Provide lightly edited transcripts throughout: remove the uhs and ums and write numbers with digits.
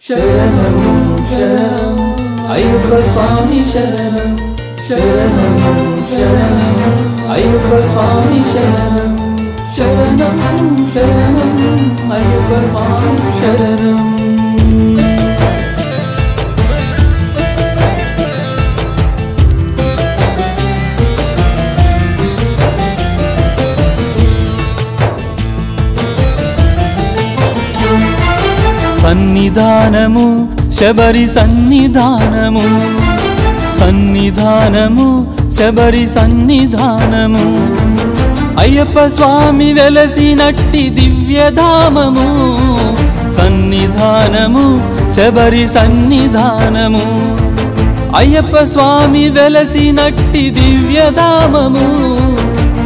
శరణం శరణం అయ్యప్ప స్వామి శరణం శరణం శరణం అయ్యప్ప స్వామి శరణం శరణం శరణం అయ్యప్ప స్వామి శరణం సన్నిధానము శబరి సన్నిధానము సన్నిధానము శబరి సన్నిధానము అయ్యప్ప స్వామి వెలసినట్టి దివ్యధామము సన్నిధానము శబరి సన్నిధానము అయ్యప్ప స్వామి వెలసినట్టి దివ్యధామము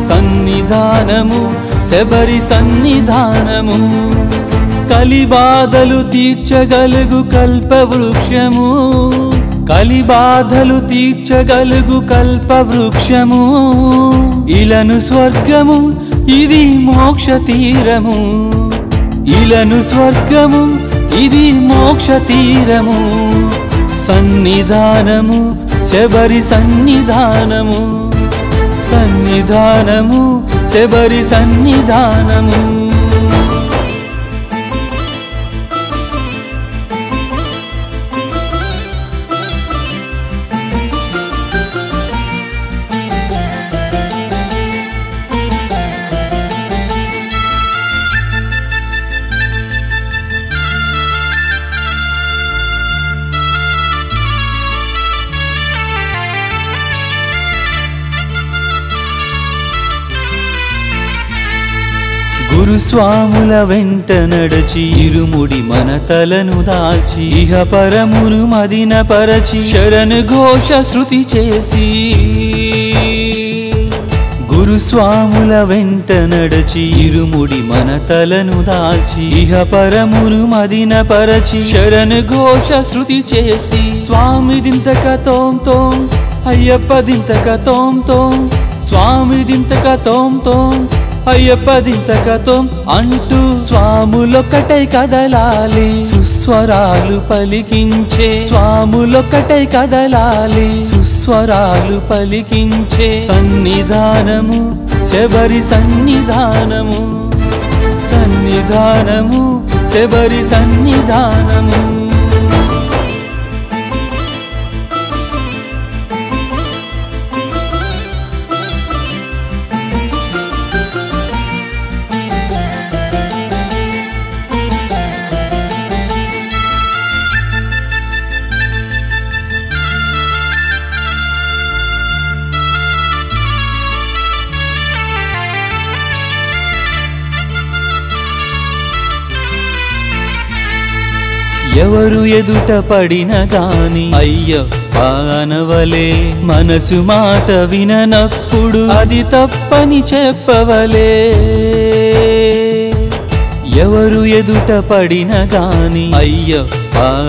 సన్నిధానము శబరి సన్నిధానము కలిబాధలు తీర్చగలుగు కల్పవృక్షము కలిబాధలు తీర్చగలుగు కల్పవృక్షము ఇలను స్వర్గము ఇది మోక్ష తీరము ఇలను స్వర్గము ఇది మోక్ష తీరము సన్నిధానము శబరి సన్నిధానము సన్నిధానము శబరి సన్నిధానము గురుస్వాముల వెంట నడచి ఇరుముడి మన తలను దాల్చి ఇహ పరమును మదిన పరచి శరణు ఘోష శృతి చేసి గురుస్వాముల వెంట నడచి ఇరుముడి మన తలను దాల్చి ఇహ పరమును మదిన పరచి శరణు ఘోష శృతి చేసి స్వామి దింతక తోం తోం అయ్యప్ప దింతక తోం తోం స్వామి దింతక తోం తోం అయ్యప్ప దింతకతోం అంటూ స్వాములొక్కటై కదలాలి సుస్వరాలు పలికించే స్వాములొక్కటై కదలాలి సుస్వరాలు పలికించే సన్నిధానము శబరి సన్నిధానము సన్నిధానము శబరి సన్నిధానము ఎవరు ఎదుట పడిన గాని అయ్యప్ప అనవలే మనసు మాట విననప్పుడు అది తప్పని చెప్పవలే ఎవరు ఎదుట పడిన గాని అయ్యప్ప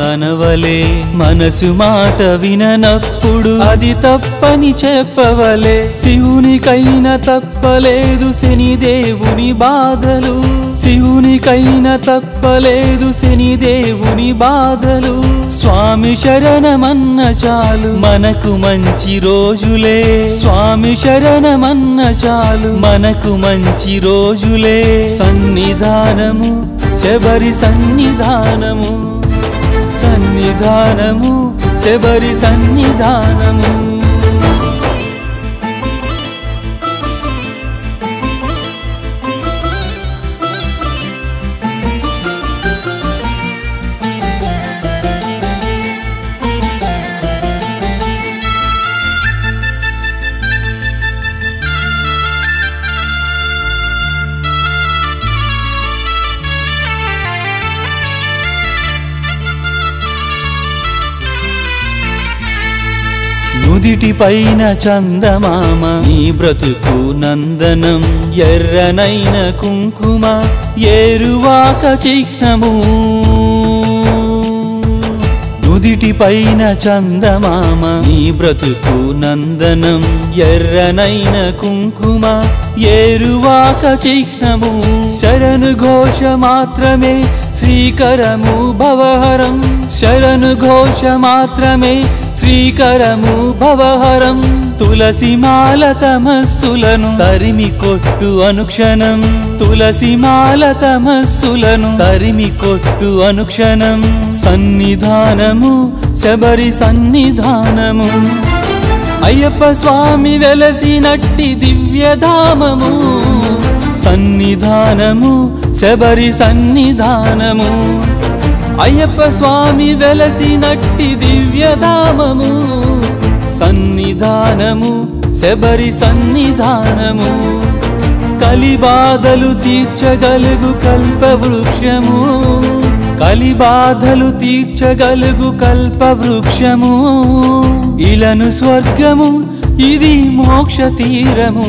అనవలే మనసు మాట విననప్పుడు అది తప్పని చెప్పవలే శివునికైనా తప్పలేదు శనిదేవుని బాధలు శివునికైనా తప్పలేదు శనిదేవుని బాధలు స్వామి శరణమన్న చాలు మనకు మంచి రోజులే స్వామి శరణమన్న చాలు మనకు మంచి రోజులే సన్నిధానము శబరి సన్నిధానము సన్నిధానము శబరి సన్నిధానము నుదిటి పైన చందమామ నీ బ్రతుకు నందనం ఎర్రనైన కుంకుమ ఏరువాక చిహ్నము నుదిటి నుదిటిపైన చందమామ నీ బ్రతుకు నందనం ఎర్రనైన కుంకుమ ఏరువాక చిహ్నము శరణు ఘోష మాత్రమే శ్రీకరము భవహరం శరణు ఘోష మాత్రమే శ్రీకరము భవహరం తులసిమాల తమస్సులను తరిమి కొట్టు అనుక్షణం తులసిమాల తమస్సులను తరిమి కొట్టు అనుక్షణం సన్నిధానము శబరి సన్నిధానము అయ్యప్ప స్వామి వెలసినట్టి దివ్యధామము సన్నిధానము శబరి సన్నిధానము అయ్యప్ప స్వామి వెలసినట్టి దివ్యధామము సన్నిధానము శబరి సన్నిధానము కలిబాధలు తీర్చగలుగు కల్పవృక్షము కలిబాధలు తీర్చగలుగు కల్పవృక్షము ఇలను స్వర్గము ఇది మోక్ష తీరము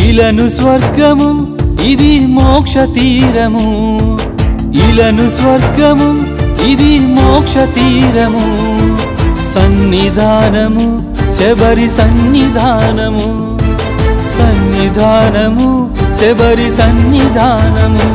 ఇలను స్వర్గము ఇది మోక్ష తీరము ఇలను స్వర్గము ఇది మోక్ష తీరము సన్నిధానము శబరి సన్నిధానము సన్నిధానము శబరి సన్నిధానము